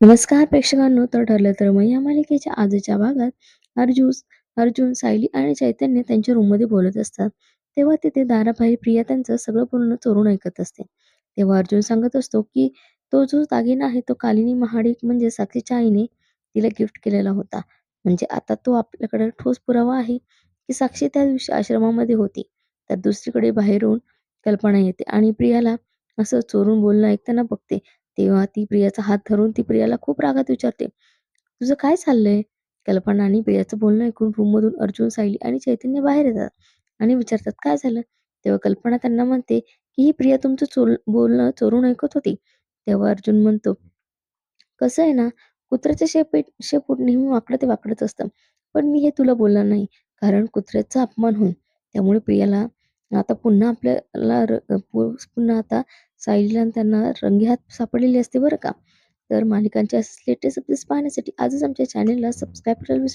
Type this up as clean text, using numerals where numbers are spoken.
नमस्कार प्रेक्षकांनो, तर ठरलं तर मग या मालिकेच्या आजच्या भागात अर्जुन अर्जुन, सायली आणि चैतन्य त्यांच्या रूममध्ये बोलत असतात. तेव्हा तिथे दाराबाहेर प्रिया त्यांचं सगळं पूर्ण चोरून ऐकत असते. तेव्हा अर्जुन सांगत असतो की तो जो दागिना आहे तो कालिनी महाडिक म्हणजे साक्षीच्या आईने तिला गिफ्ट केलेला होता. म्हणजे आता तो आपल्याकडे ठोस पुरावा आहे की साक्षी त्या दिवशी आश्रमामध्ये होती. तर दुसरीकडे बाहेरून कल्पना येते आणि प्रियाला असं चोरून बोलणं ऐकताना बघते. तेव्हा ती प्रियाचा हात धरून ती प्रियाला खूप रागात विचारते, "तुझं काय चाललंय?" कल्पना आणि प्रियाचं बोलणं ऐकून रूममधून अर्जुन, सायली आणि चैतन्य बाहेर येतात आणि विचारतात, "काय झालं?" तेव्हा कल्पना त्यांना म्हणते, की "ही प्रिया तुमचं बोलणं चोरून ऐकत होती." तेव्हा अर्जुन म्हणतो, "कसं आहे ना, कुत्र्याचं शेपूट नेहमी वाकडं ते वाकडंच असतं. पण मी हे तुला बोलणार नाही, कारण कुत्र्याचा अपमान होईल." त्यामुळे प्रियाला आता पुन्हा आपल्याला पुन्हा आता सायलीला आणि त्यांना रंगेहात सापडलेली असते बरं का. तर मालिकांच्या लेटेस्ट अपडेट्स पाहण्यासाठी आजच आमच्या चॅनेलला सबस्क्राईब करायला विसरू